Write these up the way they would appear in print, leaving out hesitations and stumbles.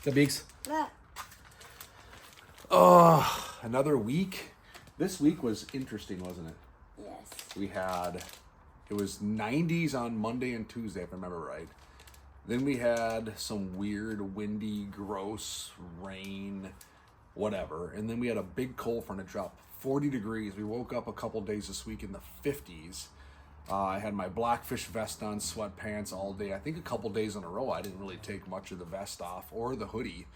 The Beaks. Yeah. Oh, another week. This week was interesting, wasn't it? Yes. It was 90s on Monday and Tuesday, if I remember right. Then we had some weird, windy, gross rain, whatever. And then we had a big cold front that dropped 40 degrees. We woke up a couple days this week in the 50s. I had my Blackfish vest on, sweatpants all day. I think a couple days in a row, I didn't really take much of the vest off or the hoodie.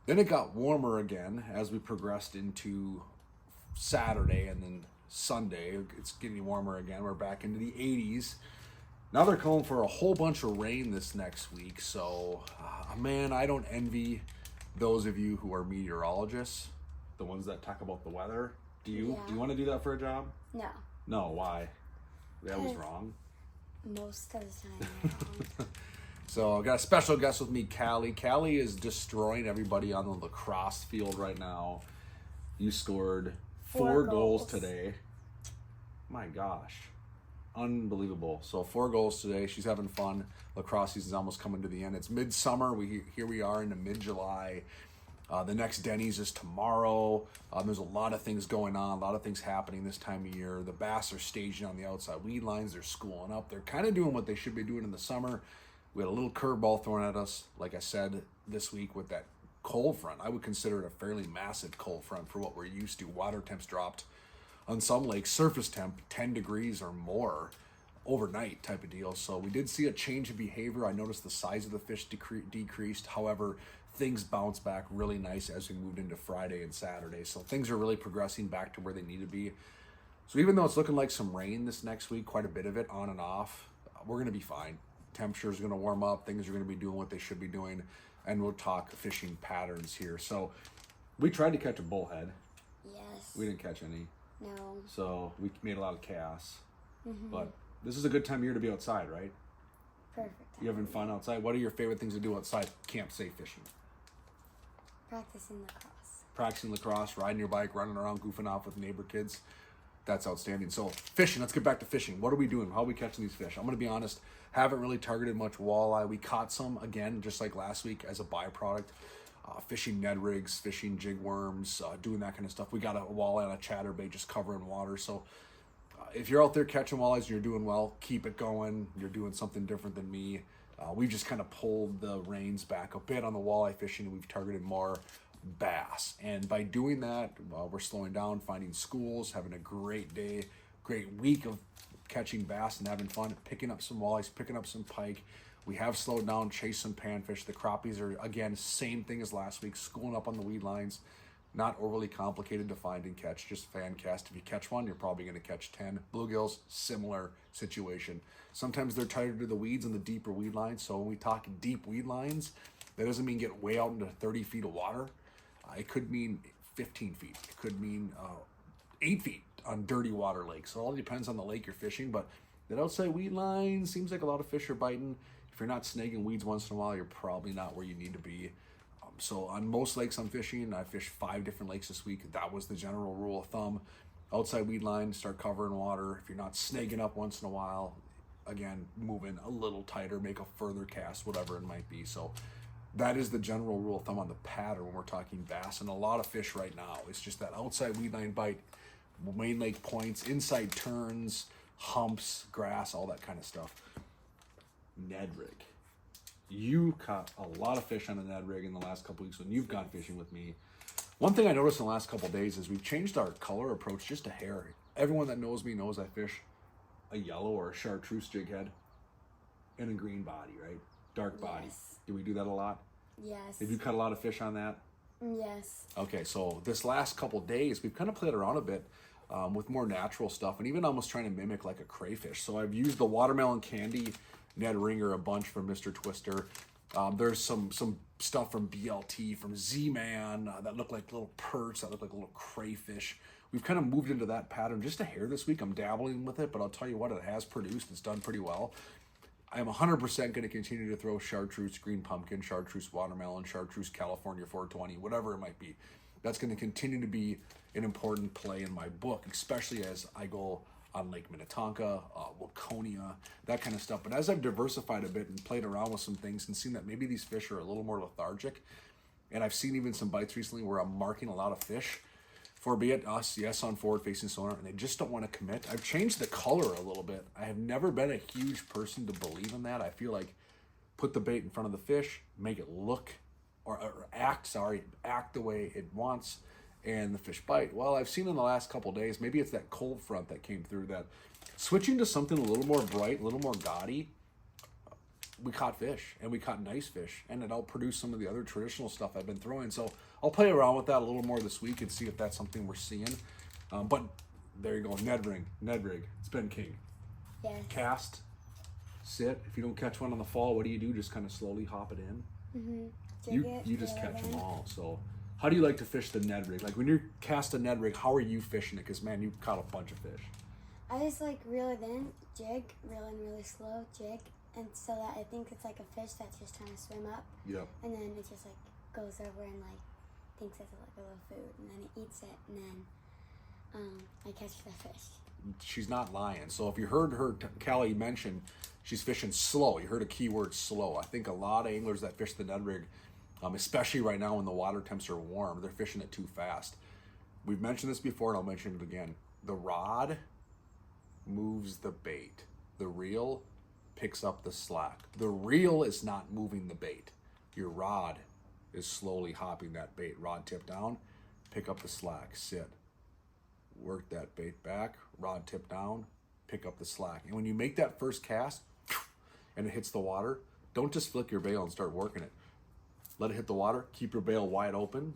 Then it got warmer again as we progressed into Saturday and then Sunday. It's getting warmer again. We're back into the 80s. Now they're calling for a whole bunch of rain this next week. So, man, I don't envy those of you who are meteorologists, the ones that talk about the weather. Do you? Yeah. Do you want to do that for a job? No. No, why? That was wrong. Most of the time, I don't. So I got a special guest with me, Callie. Callie is destroying everybody on the lacrosse field right now. You scored four goals today. My gosh. Unbelievable. So 4 goals today. She's having fun. Lacrosse season's almost coming to the end. It's midsummer. Here we are into mid-July. The next Denny's is tomorrow. There's a lot of things going on, a lot of things happening this time of year. The bass are staging on the outside weed lines. They're schooling up. They're kind of doing what they should be doing in the summer. We had a little curveball thrown at us, like I said, this week with that cold front. I would consider it a fairly massive cold front for what we're used to. Water temps dropped on some lakes, surface temp 10 degrees or more overnight type of deal. So we did see a change of behavior. I noticed the size of the fish decreased. However, things bounced back really nice as we moved into Friday and Saturday. So things are really progressing back to where they need to be. So even though it's looking like some rain this next week, quite a bit of it on and off, we're going to be fine. Temperature is going to warm up. Things are going to be doing what they should be doing. And we'll talk fishing patterns here. So we tried to catch a bullhead. Yes. We didn't catch any. No. So we made a lot of chaos. But this is a good time of year to be outside, right? Perfect. You having fun outside? What are your favorite things to do outside? Camp safe fishing. Practicing lacrosse. Practicing lacrosse, riding your bike, running around, goofing off with neighbor kids. That's outstanding. So fishing, let's get back to fishing. What are we doing? How are we catching these fish? I'm going to be honest, haven't really targeted much walleye. We caught some, again, just like last week as a byproduct. Fishing Ned rigs, fishing jig worms, doing that kind of stuff. We got a walleye on a chatterbait just covering water. So if you're out there catching walleyes and you're doing well, keep it going. You're doing something different than me. We've just kind of pulled the reins back a bit on the walleye fishing. We've targeted more bass. And by doing that, we're slowing down, finding schools, having a great day, great week of catching bass and having fun, picking up some walleyes, picking up some pike. We have slowed down, chased some panfish. The crappies are, again, same thing as last week, schooling up on the weed lines. Not overly complicated to find and catch, just fan cast. If you catch one, you're probably going to catch 10. Bluegills, similar situation. Sometimes they're tighter to the weeds on the deeper weed lines. So when we talk deep weed lines, that doesn't mean get way out into 30 feet of water. It could mean 15 feet. It could mean 8 feet on dirty water lakes. So it all depends on the lake you're fishing. But that outside weed line seems like a lot of fish are biting. If you're not snagging weeds once in a while, you're probably not where you need to be. So on most lakes I'm fishing, I fished 5 different lakes this week. That was the general rule of thumb. Outside weed line, start covering water. If you're not snagging up once in a while, again, moving a little tighter, make a further cast, whatever it might be. So that is the general rule of thumb on the pattern when we're talking bass. And a lot of fish right now, it's just that outside weed line bite, main lake points, inside turns, humps, grass, all that kind of stuff. Ned rig. You caught a lot of fish on a Ned rig in the last couple weeks when you've gone fishing with me. One thing I noticed in the last couple of days is we've changed our color approach just a hair. Everyone that knows me knows I fish a yellow or a chartreuse jig head and a green body, right? Dark body. Yes. Do we do that a lot? Yes. Have you caught a lot of fish on that? Yes. Okay, so this last couple of days, we've kind of played around a bit with more natural stuff and even almost trying to mimic like a crayfish. So I've used the watermelon candy Ned ringer a bunch from Mr. Twister. There's some stuff from BLT, from Z-Man that look like little perch, that look like little crayfish. We've kind of moved into that pattern just a hair this week. I'm dabbling with it, but I'll tell you what, it has produced. It's done pretty well. I am 100% going to continue to throw chartreuse, green pumpkin, chartreuse watermelon, chartreuse California 420, whatever it might be. That's going to continue to be an important play in my book, especially as I go on Lake Minnetonka, Waconia, that kind of stuff. But as I've diversified a bit and played around with some things and seen that maybe these fish are a little more lethargic, And I've seen even some bites recently where I'm marking a lot of fish for, be it us, yes, on forward facing sonar, and they just don't want to commit. I've changed the color a little bit. I have never been a huge person to believe in that. I feel like put the bait in front of the fish, make it look or act the way it wants, and the fish bite. Well, I've seen in the last couple days, maybe it's that cold front that came through, that switching to something a little more bright, a little more gaudy, we caught fish, and we caught nice fish, and it outproduced some of the other traditional stuff I've been throwing. So I'll play around with that a little more this week and see if that's something we're seeing. But there you go, Ned rig. It's been king. Yes. Cast, sit. If you don't catch one in the fall, what do you do? Just kind of slowly hop it in. Mm-hmm. You just catch them all. So how do you like to fish the Ned rig? Like when you cast a Ned rig, how are you fishing it? Because man, you caught a bunch of fish. I just like reel it in, jig, reel in really slow, jig, and so that I think it's like a fish that's just trying to swim up. Yep. And then it just like goes over and like thinks it's like a little food, and then it eats it, and then I catch the fish. She's not lying. So if you heard her, Callie mention, she's fishing slow. You heard a key word, slow. I think a lot of anglers that fish the Ned rig, especially right now when the water temps are warm, they're fishing it too fast. We've mentioned this before, and I'll mention it again. The rod moves the bait. The reel picks up the slack. The reel is not moving the bait. Your rod is slowly hopping that bait. Rod tip down, pick up the slack, sit. Work that bait back, rod tip down, pick up the slack. And when you make that first cast and it hits the water, don't just flick your bail and start working it. Let it hit the water, keep your bail wide open,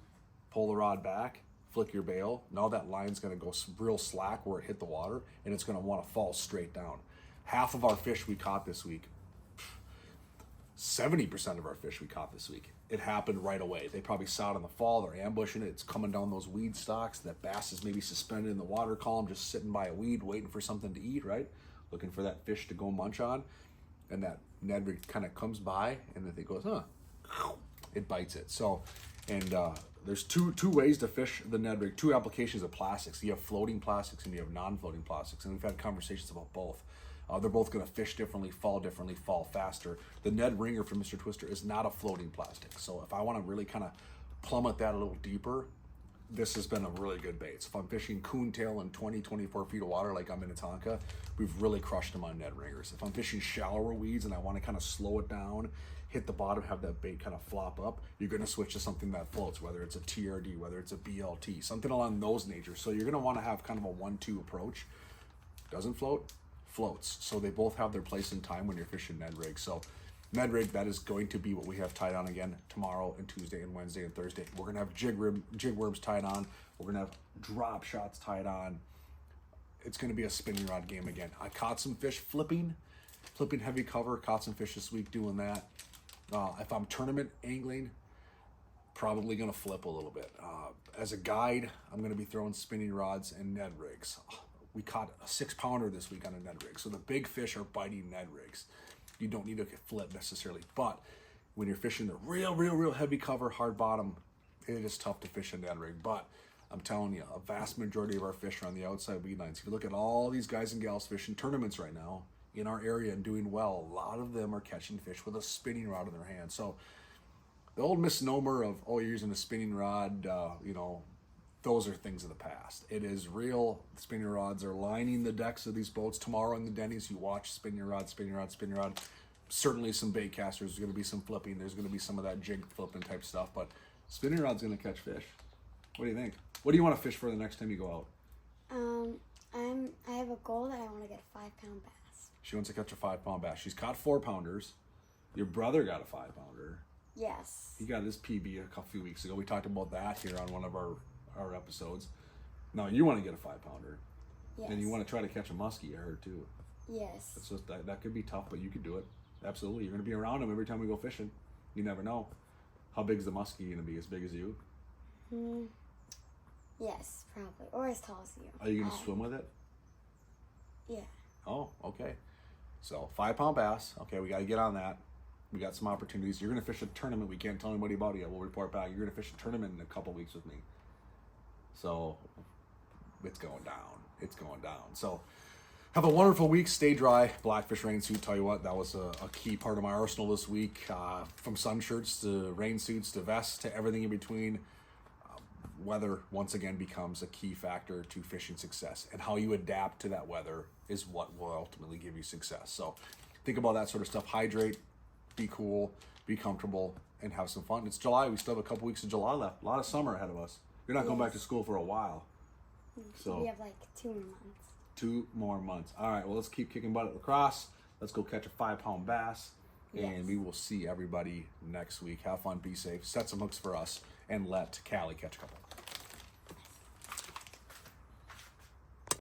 pull the rod back, flick your bail. Now that line's gonna go real slack where it hit the water, and it's gonna wanna fall straight down. Half of our fish we caught this week, 70% of our fish we caught this week, it happened right away. They probably saw it in the fall, they're ambushing it, it's coming down those weed stalks, that bass is maybe suspended in the water column, just sitting by a weed, waiting for something to eat, right? Looking for that fish to go munch on, and that Ned rig kind of comes by, and then it goes, it bites it. So, and there's two ways to fish the Ned rig, two applications of plastics. You have floating plastics and you have non-floating plastics, and we've had conversations about both. They're both going to fish differently, fall faster. The Ned ringer from Mr. Twister is not a floating plastic. So if I want to really kind of plummet that a little deeper, this has been a really good bait. So if I'm fishing coontail in 20, 24 feet of water like I'm in Minnetonka, we've really crushed them on Ned ringers. If I'm fishing shallower weeds and I want to kind of slow it down, hit the bottom, have that bait kind of flop up, you're going to switch to something that floats, whether it's a TRD, whether it's a BLT, something along those natures. So you're going to want to have kind of a 1-2 approach. Doesn't float, floats. So they both have their place in time when you're fishing Ned rig. So Ned rig, that is going to be what we have tied on again tomorrow and Tuesday and Wednesday and Thursday. We're going to have jig worms tied on. We're going to have drop shots tied on. It's going to be a spinning rod game again. I caught some fish flipping heavy cover, caught some fish this week doing that. If I'm tournament angling, probably going to flip a little bit. As a guide, I'm going to be throwing spinning rods and Ned rigs. We caught a 6-pounder this week on a Ned rig. So the big fish are biting Ned rigs. You don't need to flip necessarily. But when you're fishing the real heavy cover, hard bottom, it is tough to fish a Ned rig. But I'm telling you, a vast majority of our fish are on the outside weed lines. If you look at all these guys and gals fishing tournaments right now in our area and doing well, a lot of them are catching fish with a spinning rod in their hand. So the old misnomer of, oh, you're using a spinning rod, those are things of the past. It is real. The spinning rods are lining the decks of these boats. Tomorrow in the Denny's, you watch spinning rod. Certainly some bait casters. There's going to be some flipping. There's going to be some of that jig flipping type stuff. But spinning rod's going to catch fish. What do you think? What do you want to fish for the next time you go out? I have a goal that I want to get a 5-pound bass. She wants to catch a 5-pound bass. She's caught 4-pounders. Your brother got a 5-pounder. Yes. He got his PB a few weeks ago. We talked about that here on one of our episodes. Now you want to get a 5-pounder. Yes. And you want to try to catch a muskie, I heard too. Yes. It's just that could be tough, but you could do it. Absolutely. You're going to be around them every time we go fishing. You never know. How big is the muskie going to be? As big as you? Yes, probably. Or as tall as you. Are you going to swim with it? Yeah. Oh, okay. So 5-pound bass. Okay, we got to get on that. We got some opportunities. You're going to fish a tournament. We can't tell anybody about it yet. We'll report back. You're going to fish a tournament in a couple weeks with me. So it's going down. So Have a wonderful week. Stay dry. Blackfish rain suit. Tell you what, that was a key part of my arsenal this week. From sun shirts to rain suits to vests to everything in between. Weather, once again, becomes a key factor to fishing success. And how you adapt to that weather is what will ultimately give you success. So think about that sort of stuff. Hydrate, be cool, be comfortable, and have some fun. It's July. We still have a couple weeks of July left. A lot of summer ahead of us. You're not going back to school for a while. So we have like 2 more months. 2 more months. All right, well, let's keep kicking butt at lacrosse. Let's go catch a 5-pound bass. And we will see everybody next week. Have fun, be safe, set some hooks for us, and let Callie catch a couple.